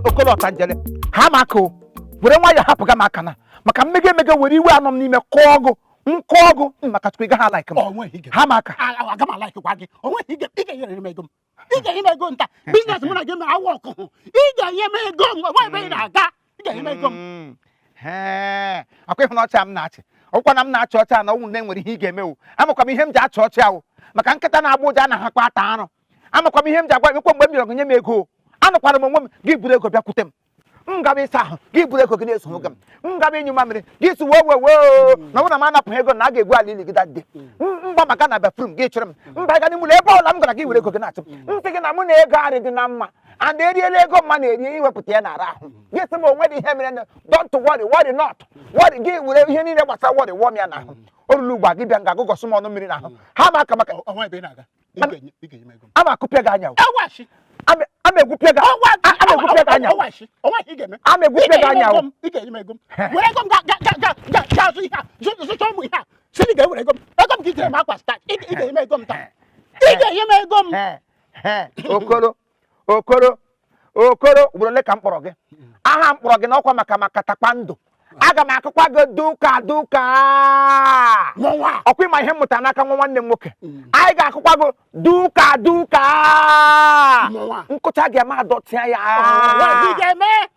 okolo tanjele ha mako were nwa ya hapụ ga maka na maka mmege were iwe anọ m n'ime kọọgụ nkọọgụ maka chukwu ga ha like ha maka aga ma like kwa gị onwe ige nyere m ego m ige nyere ego nta business mụ na gị ma awa ọkụ ige nye m ego m nwa ebe ị na-aga ige nye m ego m akwa ịhụ na ọcha m na-achị ọkwa na m na-achị ọcha na ọnwụ na-enwere ihe ị ga-emewu amakwa m ihe m ji achị ọcha ahụ maka nkịta na-agba ụja na ha kpa ata arụ amakwa m ihe m ji agwa ekwe mgbe m bịara nye m ego anụkwara m onwe m gị buru ego bịakwute m gaba ịsa ahụ gị buru ego gị na-eso oge m gaba inyu mamịrị gị si woo na ọ na m anapụghị ego na a ga-egwu ala ili gị dadị mgba maka na bafrum gị chọrọ m mba ga n'ime ụlọ ebe ọla m gara gị were ego gị na-achụ m sị gị na mụ na ego adịghị na mma and eriela ego mma na-eri iwepụta ya n'ara ahụ gị sị m onwe dị ihe mere na don't worry not worry gị were ihe niile gbasara worry wọm ya n'ahụ o ruru ugbu a gị bịa nga gụgọsụ m ọnụ mmiri n'ahụ ha ma aka maka ama akụpịa gị anya ama egwupịa gị anya ama egwupịa gị anya were ego m ga-azụ ihe a zụcha ụmụ ihe a si ị ga-ewere ego m gị jere m akwa start ị ga-enye m ego m taa ị ga-enye m ego m okoro ugboro ole ka m kpọrọ gị aha m kpọrọ gị n'ọkwa maka takpa ndụ aga m akụkwa gị duka ọkwa ịma ihe m mụtara n'aka nwa nwanne m nwoke anyị ga-akụkwa gị duka nkụcha gị ama adọtịa ya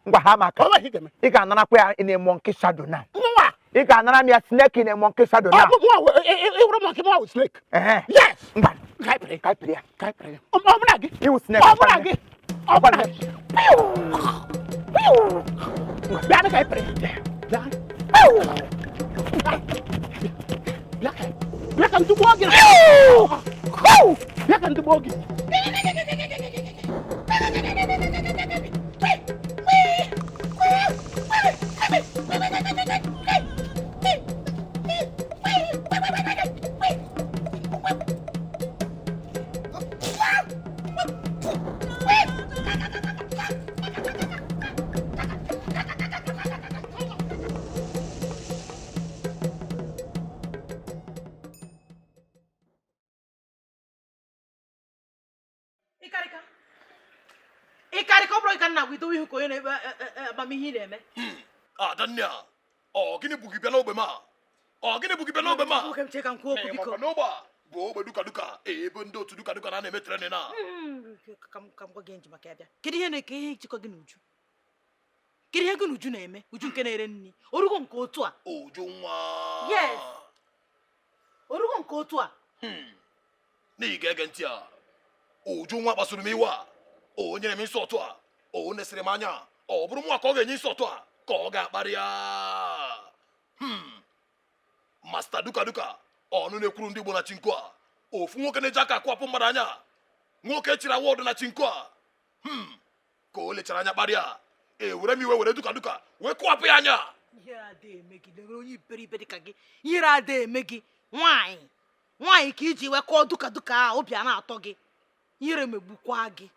ngwa ha maka ị ga-anarakwa ya in a monkey shadow na ị ga-anara m ya snake in a monkey shadow na ngwa kaipịrị ya iwu snake bịa ka ịpịrị bịa ka ntụgbu oge bịa ka ntụgbu oge Ikarika bro ikan na wido ihu ko yene amamihe na-eme. Adanya. Gịnị bụ gị bịa n'ogbe ma? Gịnị bụ gị bịa n'ogbe ma? Oke m cheka nkwu okwu biko. N'ogba bụ ogbe duka ebe ndị otu duka na-eme training na. Kam gwa gị nji maka ya bịa. Kedu ihe na-eke ihe jikọ gị n'uju? Kedu ihe gị n'uju na-eme? Uju nke na-ere nri. Orugo nke otu a. Uju nwa. Yes. Orugo nke otu a. N'ihi ga-ege ntị a. Uju nwa kpasuru m iwe a. O nyere m isi ọtụ a. O nesịrị m anya. Ọ bụrụ mụ ka ọ ga-enye isi ọtụ a ka ọ ga-akparị ya. Master Duka ọnụ na-ekwuru ndị Igbo na chinko a. Ofu nwoke na-eji aka akwapụ mmadụ anya. Nwoke chiri awọdụ na chinko a. Ka o lechara anya kparịa. Were m iwe were Duka wee kụwapụ ya anya. Ihere ada eme gị lere onye iberibe dịka gị. Ihere ada eme gị nwaanyị ka iji wee kọọ Duka a obi a na-atọ gị. Ihere megbukwa gị.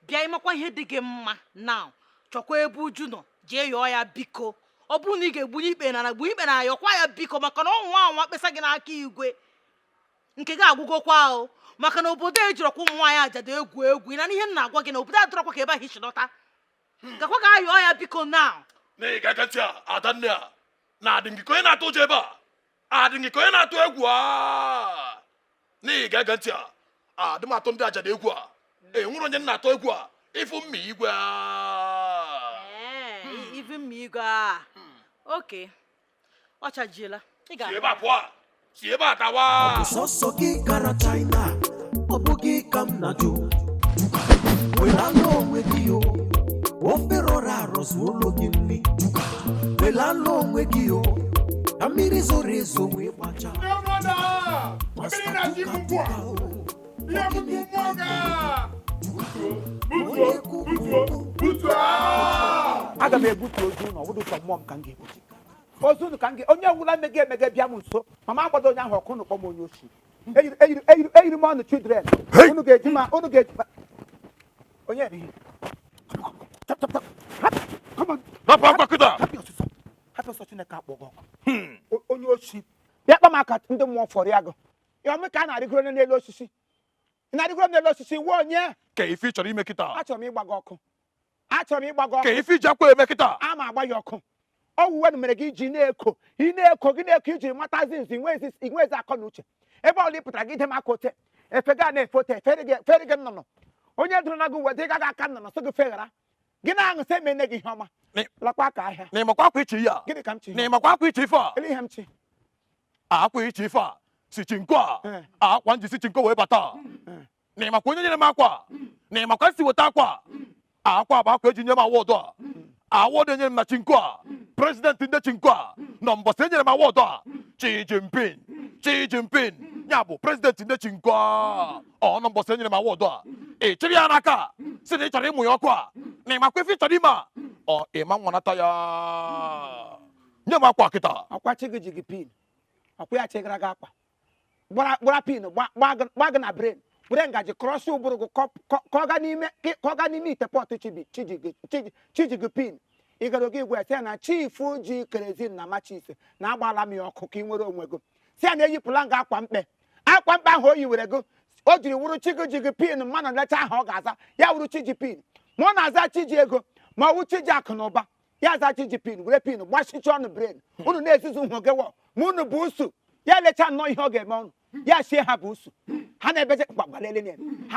Bịa ịmakwa ihe dị gị mma now chọkwa ebe Uju nọ jee yọọ ya biko ọ bụrụ na ị ga-egbunye ikpe na yọkwa ya biko maka na ọnwa anwa kpesa gị n'aka igwe nke gị agwụgokwa ahụ maka na obodo ejirọkwa ụmụ nwaanyị ajada egwu na ihe m na-agwa gị na obodo adọrọkwa ka ebe ahụ ichilọta gakwa ga yọọ ya biko now n'ịga gatị a Adanne a na-adị gị ka onye na-atụ ụjọ ebe a adị gị ka onye na-atụ egwu a n'ịga gatị a adị m atụ ndị ajada egwu a nwere onye na-atụ egwu a ifu mma igwe ifu mma igwe a oke ọ chajiela si ebe a pụọ si ebe a tawa sọsọ gị gara China ọ bụghị ka m na-ajụ were anụ onwe gị o ofe rọrọ arọ zuolo gị nri were anụ onwe gị o ka mmiri zoro ezo wee gbacha aga m ebutu ozu na ọbụdụ ụzọ mmụọ m ka m ga-ebutu ozu ka m onye ọbụla emege bịa m nso mama agbado onye ahụ ọkụ n'ụkpọ m onye ochi eyiri m ọnụ children unu ga-eji onye ri tap tap tap come on Papa kita. happy so Chineke akpọgọ onye ochi bịa kpa maka ndị mmụọ fọrọ ya go ya ome ka a na-arịgoro n'elu osisi ị na-arịgoro n'elu osisi nwa onye Ka ifi chọrọ ime kita. achọrọ m ịgba gị ọkụ achọrọ m ịgba gị Ka ọkụ ifi jakwa eme kita. ama agba ya ọkụ ọwụwe mere gị iji na-eko ị na-eko gị na-eko iji matazi nzi inwezi akọ na uche ebe ọla ị pụtara gị ide m aka ote efe ga na-efote fere gị nnụnụ onye dụrụ na gị uwe dị gaghị aka nnụnụ so gị feghara gị na-aṅụ sị emene gị ihe ọma lakwa ka ahịa Na ịmakwa akwa ichi ya. gịnị ka m chi Na ịmakwa akwa ichi ife a. ele ihe m chi Akwa ichi ife a. Si chinko a. Akwa nji si chinko wee bata. Na ịmakwa onye nyere m akwa. Na ịmakwa si weta akwa. Akwa bụ akwa eji nye m awọdụ a. Awọdụ enyere m na chinko a. President ndị chinko a. Na mbọsị enyere m awọdụ a. Xi Jinping. Ya bụ president ndị chinko a. Ọ na mbọsị enyere m awọdụ a. Ị chịrị ya n'aka. Si na ị chọrọ ịmụ ya ọkụ a. Na ịmakwa ife ị chọrọ ime a. Ọ ịma nwanata ya. Nye m akwa kịta. akwa chi gị ji gị pin akwa ya chịgara gị akwa gbara pin gba gị na brain were ngaji krọsị ụbụrụ gị ka ọ gaa n'ime ite pọtụ chiji gị pin ịgara gị igwe sị na chifu ji kerezin na machis na agbala m ya ọkụ ka ị nwere onwe gị si ya na eyipụla nga akwa mkpe ahụ o yiwere gị o jiri wuru chi gị ji gị pin mmanụ nlecha ahụ ọ ga-aza ya wuru chi ji pin ma ọ na-aza chi ji ego ma ọ wụ chi ji akụ na ụba ya aza chi ji pin were pin gbachicha ọnụ brain unu na-ezuzu nhụ gị wọ ma unu bụ usu ya lecha nnọọ ihe ọ ga-eme ọnụ ya sie ha bụ usu ha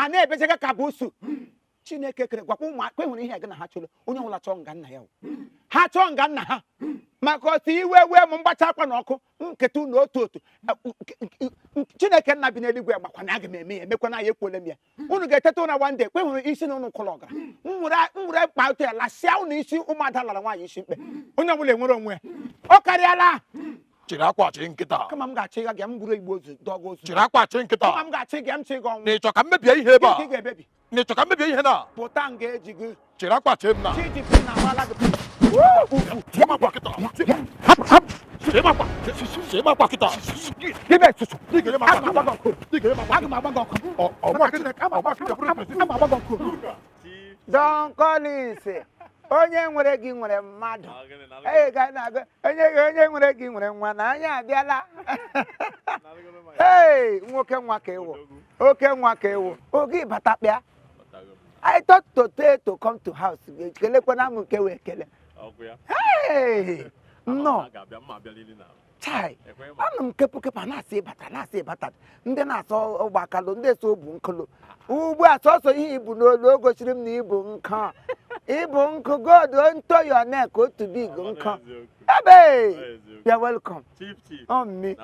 na-ebejega ka bụ usu Chineke kere gwakwa ụmụaka hụrụ ihe gị na ha chụrụ onye ọbụla chọọ nga nna ya ha chọọ nga nna ha maka otu iwe wee m mgbacha akwa na ọkụ nketa unu otu Chineke nna bi n'eluigwe gbakwana aga m eme ya emekwana ya ekwole m ya unu ga-eteta ụra wande kwe hụrụ isi na unu kwụrụ ọgara nwere mkpa otu ya lasịa unu isi ụmụada lara nwaanyị isi mkpe onye ọbụla enwere onwe ya ọ karịala Chịrị akwa chi nkịta. kama m ga-achị gị m bụrụ igbo ozu dọga ozu Chịrị akwa chi nkịta. kama m ga-achị gị m chi gị ọnwụ Na ịchọ ka m mebie ihe ebe a. ị ga-ebebi Na ịchọ ka m mebie ihe na. pụta nga eji gị Chịrị akwa chi m na. chi ji pin na agbala gị pin Chịrị m akwa kịta. Chịrị m akwa. Chịrị m akwa kịta. Give it to Ị ga-enye m akwa. aga m agba gị ọkụ Ọgba Chineke ama akwa kịta bụrụ president. agba gị ọkụ Don Collins onye nwere gị nwere mmadụ onye nwere gị nwere nwa na anya abịala nwoke nwa ka ewu oke nwa ka ewu oge bata kpịa I thought to come to house kelekwana m nke wee kele nnọọ chai anụ m kepụkepụ na-asị ịbata ndị na-asọ ọgbakalo ndị eso obu nkolo ugbu a sọsọ ihe ibu n'olu o gosiri m na ibu nkụ god nto your neck otu big nkụ ebe you're welcome me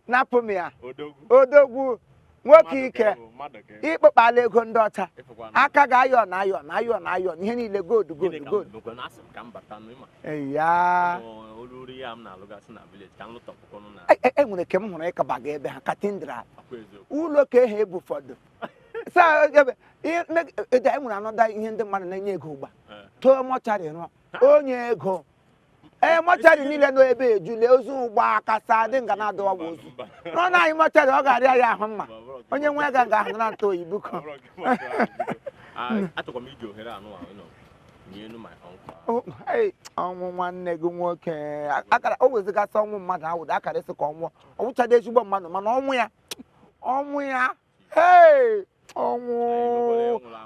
napụ m ya odogwu nwoke ike ịkpụkpala ego ndị ọcha aka ga-ayọ ihe niile gold ya enwere ke m hụrụ ịkaba ga ebe ha katindral ụlọ ka ehe ebu ụfọdụ enwere anọda ihe ndị mmadụ na-enye ego ụgba too mọchari rụọ onye ego mọchari niile nọ ebe ejule ozu ụgba kasa dị nga na-adọwagwa ozu nọ na anyị mọchari ọ ga-arịa ya ahụ mma onye nwe ga nga ahụ na ntọ oyibo kan ọnwụ nwanne gị nwoke akara o wezigasị ọnwụ mmadụ awụdụ akara esi ka ọnwụọ ọ wụchada ezigbo mmadụ mana ọnwụ ya ọnwụ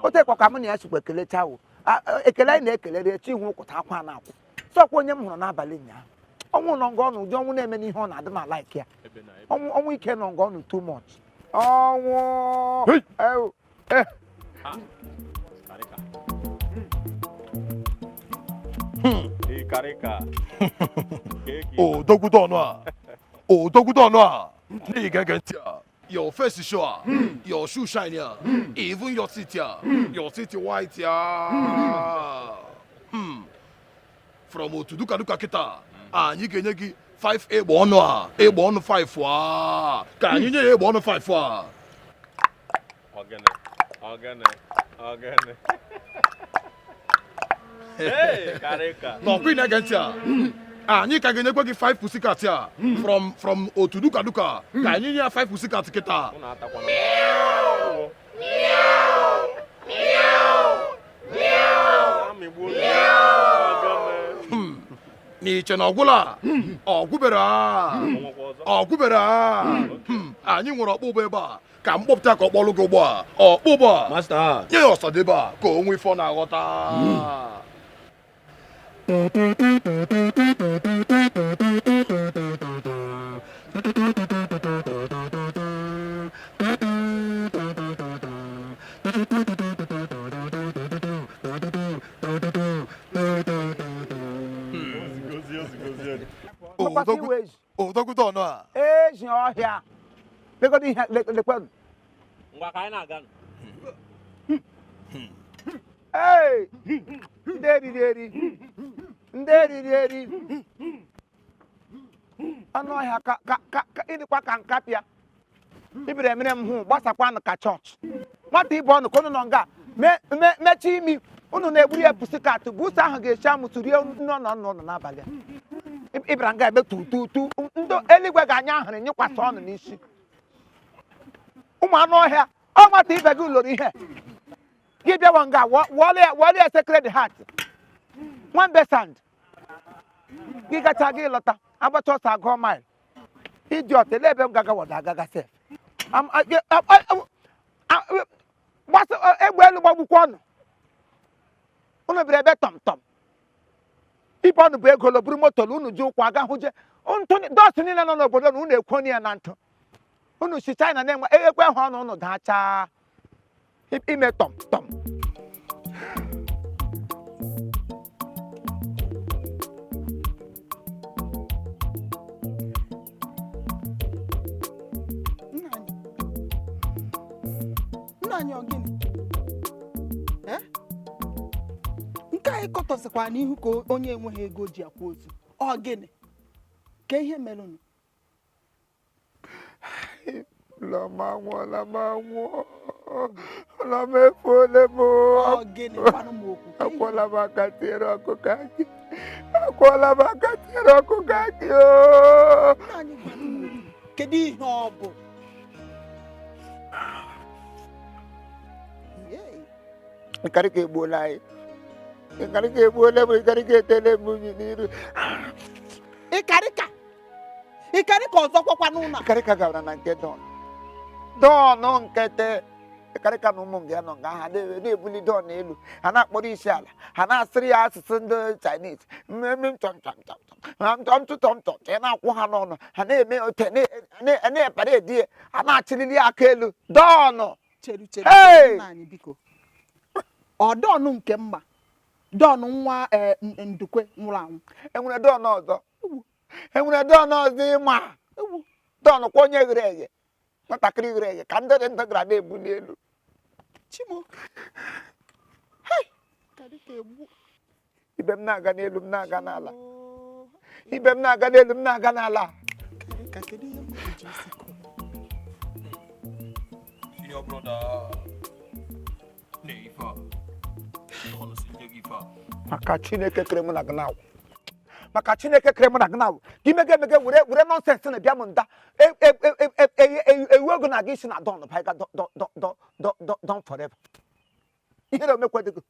otekwa ka m na ya chikwa ekelecha wụ ekele anyị na-ekelere echi ihu ụkwụta akwa na-akwụ sọkwa onye m hụrụ n'abalị ụnyaahụ ọnwụ nọ nga ọnụ ụdị ọnwụ na-eme n'ihe ọ na-adị na laik ya ọnwụ ike nọ nga ọnụ too much ọnwụ odogwudo ọnụ a n'ihi ga-ege ntị a your face show your shoe shine even your teeth white from otu Duka Duka kịta anyị ga-enye gị 5 egbe ọnụ a egbe ọnụ 5 a ka anyị nye ya egbe ọnụ 5 a n'ọkwa ị na-ege ntị a anyị ka ga-enyekwa gị 5 pussycat a from otu Duka Duka ka anyị nye ya 5 pussycat kịta n'iche na ọgwụla ọgwụbere anyị nwere ọkpụbụ ebe a ka m kpọpụta ka ọ kpọlụ gị ụgbọ a ọkpụbụ a nye ya ọsadebe a ka o nwee ife ọ na-aghọta odogwudo ọnụ a ezi ọhịa legodo ihe lekwanụ ngwa ka anyị na-aga ee ndị eriri eri anụ ọhịa ka ịdịkwa ka nkapịa ibere emere m hụ gbasakwanụ ka chọọchị nwata ibe ọnụ ka unu nọ nga mechi imi unu na-egburu ya pusikatụ bụ ụsọ ahụ ga-echi amụtụ rie nne ọnọ n'abalị a ịbịara nga ebe tututu ndị eluigwe ga-anya ahụrụ nyekwasị ọnụ n'isi ụmụ anụ ọhịa ọ nwata ibe gị lụrụ ihe gị bịawa nga wọọlụ ya sacred heart nwambe sand gị gacha gị lọta agbacha ọsọ agụọ mile ịdị ọta ele ebe m gaga wọda agaga sef egbe elu gbagbukwa ọnụ unu bịara ebe tọmtọm ibe ọnụ bụ ego lo buru moto unu ji ụkwụ aga hụje dọọsụ niile nọ n'obodo na unu ekwoni ya na ntụ unu si China na-enwe ekwe hụ ọnụ unu dachaa ime tọmtọm nna anyị ọ gịnị nke anyị kọtọsịkwa n'ihu ka onye enweghị ego ji akwa ozu ọ gịnị ka ihe mere unu ụlọ m efuole m ọ gịnị gwanụ m okwu akwụọla m aka tiere ọkụkọ akị akwụọla m aka tiere ọkụkọ akị nna anyị gwanụ m okwu kedu ihe ọ bụ ịkarịka egbuola anyị ịkarịka egbuola m ịkarịka etele m unyi n'iru ịkarịka ọzọkwakwa n'ụlọ ịkarịka gara na nke dọọnụ nkete ịkarịka na ụmụ nga ya nọ nga ha na-ebuli dọọnụ elu ha na-akpọrọ isi ala ha na-asịrị ya asụsụ ndị Chinese mmemme ntụtọmtọmtọ ya na-akwụ ha n'ọnụ ha na-eme ote na-epere edie ha na-achịlili aka elu dọọnụ cheru nna anyị biko ọ dọọnụ nke mma dọọnụ nwa ndukwe nwụrụ anwụ enwere dọọnụ ọzọ ịma dọọnụ kwa onye ghere eghe nwatakịrị ghere eghe ka ndị dị ndụ gara na-ebuli elu chimo ibe m na-aga n'elu m na-aga n'ala ibe m na-aga n'elu m na-aga n'ala maka Chineke kere mụ na gị n'awụ maka Chineke kere mụ na gị n'awụ ka imege emege were nọnsensị na bịa m nda ewu ego na gị isi na don baiga don forever ihe na omekwadego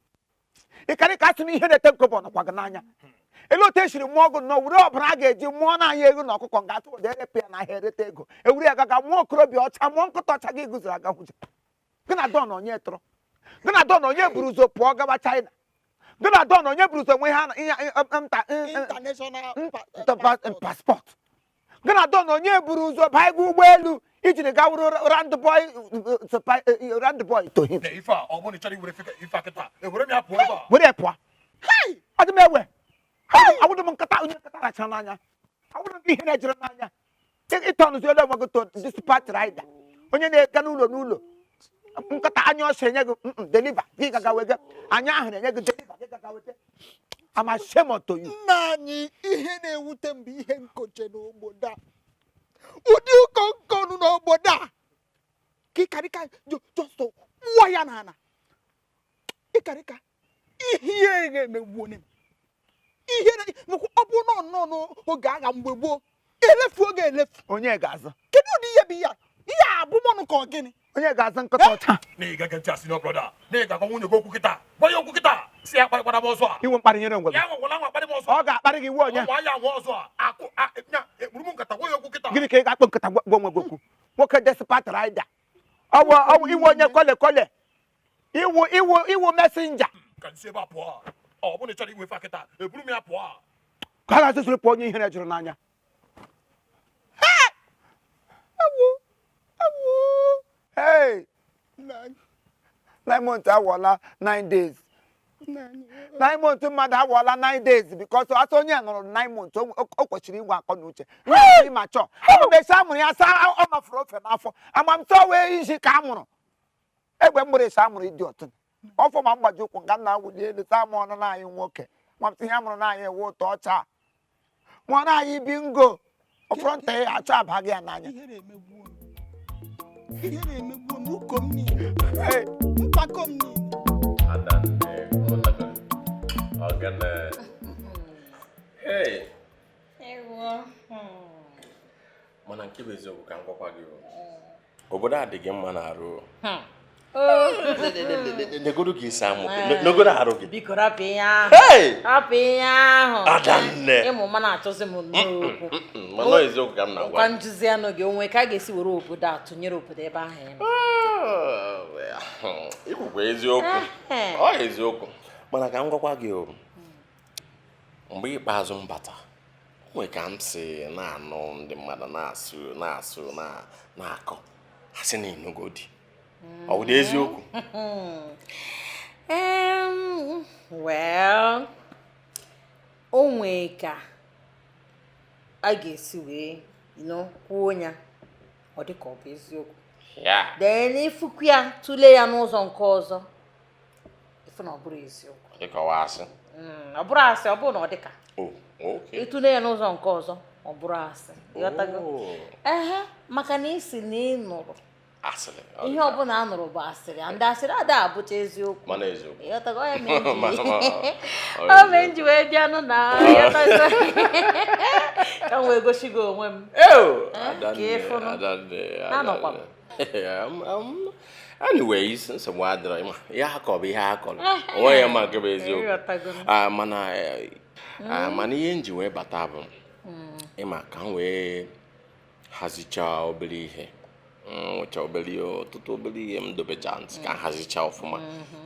ịkarị ka asị na ihe na-ete nkọbọ nọkwa gị n'anya elu otu esiri mụọ ọgụ nnọọ were ọbara a ga-eji mụọ n'anya ego na ọkụkọ nga atụ ụdị erepụ ya n'ahịa erete ego ewuru ya gaga mụọ okorobịa ọcha mụọ nkụta ọcha gị guzoro aga hụja gị na don onye tụrụ gị na don onye buru ụzọ pụọ gaba China gị na don onye buru ụzọ nwe ha paspọt gị na don onye buru ụzọ baa gị ụgbọelu ijiri ga wuru rand boy to him were ya pụọ ọdị m ewe awụdị m nkata onye nkata racha n'anya awụdị m ihe na-ejere n'anya ịtọnụzi ole onwe gị to dispatch rider onye na-ega n'ụlọ nkata anya ọsọ enye gị deliver gị gaga wega anya ahụ na-enye gị deliver gị gaga wega ama shame to you nna anyị ihe na-ewute mgbe ihe nkoche n'obodo a ụdị ụkọ nkọnụ n'obodo a ka ịkarịka jọsọ nwa ya n'ala ịkarịka ihe ga-emegbuo m ihe ọ bụ nọ n'oge agha mgbe gboo elefu oge elefu onye ga-azụ kedu ụdị ihe bụ ya ihe abụmọnụ ka ọ gịnị onye ga-azụ nkọta ọcha na ị gaga ntị asị n'ọbrọda na ị gakwa nwunye gị okwu kịta gwa ya okwu kịta Si ya kpara bozo a. Iwo mkparị nyere ngwe. Ya wala nwa kpara bozo. Ọ ga-akparị gị iwe onye. Nwa ya nwa ọzọ a. Akụ nya egburu m nkata gwa ya okwu kịta. Gịnị ka ị ga-akpọ nkata gwa onwe gị okwu? Nwoke desperate rider. Ọwụ iwe onye kole. Iwu messenger. Ka nsi ebe a pụọ. Ọ bụ na ị chọrọ iwe fa kịta. Eburu m ya pụọ. Ka a ga-asụsụrụ pụọ onye ihere jụrụ n'anya. Hey! 9 months awọla 9 days. 9 months mmadụ awọla 9 days because asọ onye nọrọ 9 months o kwesịrị inwe akọ na uche. Ndị ma chọọ. Ọmụmesi amụrụ ya saa ọ mafuru ofe n'afọ. Amamtọ wee isi ka amụrụ. Egbe mgbere isi amụrụ ịdị ọtụ. Ọfọ ma mgbaji ụkwụ nga nna awụli elu saa mụọ nọ n'anyị nwoke. Nwamtị ihe amụrụ n'anyị ewu ụtọ ọcha. Mụọ n'anyị bingo. Ọfọrọ nta ya achọ abaghị ya n'anya. Ihe na-emegbu m ụkọ m niile. Mpako m niile. Hey. Mana nke bụ eziokwu ka m gwakwa gị obodo a dị gị mma na-arụ. Negodo gị isi amụ negodo arụ gị. Biko rapụ ihe ahụ. Rapụ ihe ahụ. Adanne. Ịmụ ma na-achọzi m n'okwu. Mana eziokwu ka m na-agwa. Nkwa njuzi anụ gị onwe ka a ga-esi were obodo a tụnyere obodo ebe ahụ ị nọ. Ikwukwa eziokwu. Ọ eziokwu. Mana ka m gwakwa gị mgbe ikpeazụ m bata onwe ka m si na-anụ ndị mmadụ na-asụ na-akọ ha sị na ịnụgodi ọ bụ eziokwu. Well, onwe ka a ga-esi wee kwuo ya ọ dị ka ọ bụ eziokwu. Then ifukwu ya tụlee ya n'ụzọ nke ọzọ ifu na ọ bụrụ eziokwu. Dịka ọwa asị. Ọ bụrụ asị ọ bụrụ na ọ dịka. Okay. Ịtụlee ya n'ụzọ nke ọzọ ọ bụrụ asị. Maka na isi na ị nụrụ asịrị. Ihe ọbụla a nụrụ bụ asịrị. Ndị asịrị ada abụcha eziokwu. Mana eziokwu. Ịghọtago ya o mee nji wee bịanụ na ka m wee gosi gị onwe m. Ka ịfụnụ. Anọkwa m. Anyways, nsogbu adịrọ ịma ihe akọ bụ ihe akọrọ onwe ya ma nke bụ eziokwu. Mana ihe nji wee bata bụ ịma ka m wee hazichaa obere ihe nwecha ọtụtụ obere ihe m dobecha ntị ka m hazichaa ọfụma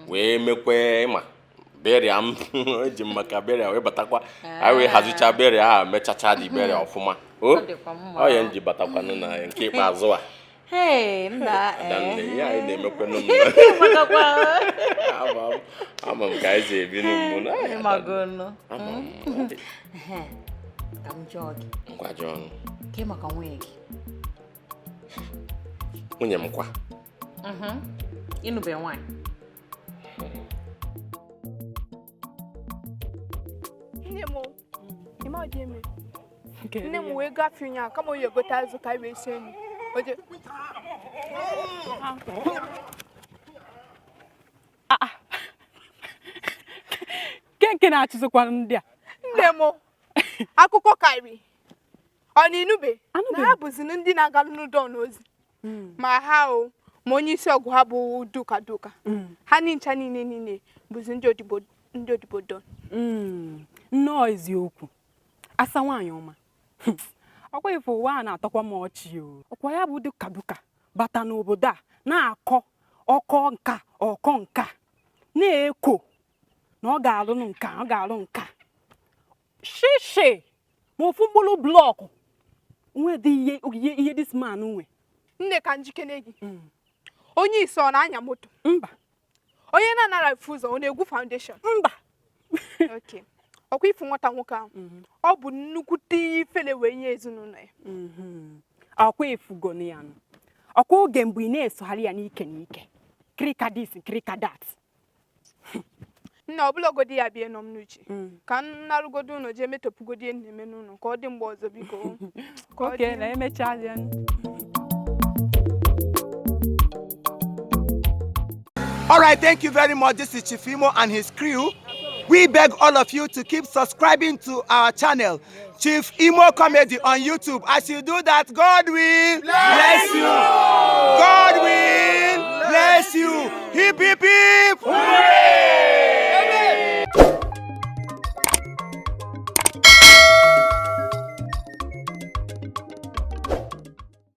wee mekwe ịma beria m eji m maka beria wee batakwa anyị wee hazichaa beria ahụ mechacha dị beria ọfụma ọ ya nji batakwanụ na nke ikpeazụ a. Nna Adanne ya anyị na-emekwanụ m ama m ka anyị si ebi n'ugbo na ngwa jụọ ọnụ ke maka nwunye gị. nwunye m kwa Ịnụbe nwaanyị. Nne m wee gafee nya kama o yegote azụ ka wee sie nri. Oje. Nke na-achịsokwa ndị a. Nne m akụkọ kairi. Ọ na inube na ha bụzi ndị na-aga n'ụdọ n'ozi. Ma ha ma onye isi ọgụ ha bụ Duka Duka. Ha ncha niile bụzi ndị odibo don. Nnọọ eziokwu. Asa nwaanyị ọma. Ọkwa ifo ụwa a na-atọkwa m ọchị ọkwa ya bụ Duka Duka bata n'obodo a na-akọ ọkọ nka na-eko na ọ ga-alụ nka shishi ma ofu mkpụrụ blọkụ nwe dị ihe this man nwe. Nne ka njikene gị onye isi ọ na-anya moto? Mba. Onye na-anara efu ụzọ ọ na-egwu foundation? Mba. Okay. Ọkwa ifu nwata nwoke ahụ ọ bụ nnukwute ifele wee nye ezinụlọ ya. Ọkwa ifugo ya nụ. Ọkwa oge mgbe ị na-esogharị ya n'ike krika this krika that. Nna ọbụlagodi ya bịa nọ m n'uche ka m narụgodi ụlọ jee metopụgodi nne m n'ụlọ ka ọ dị mgbe ọzọ biko. Okay, na emechaa ya. All right, thank you very much. This is Chief Imo and his crew. We beg all of you to keep subscribing to our channel, Chief Imo Comedy on YouTube. As you do that, God will bless you. God will bless you. Hip, hip,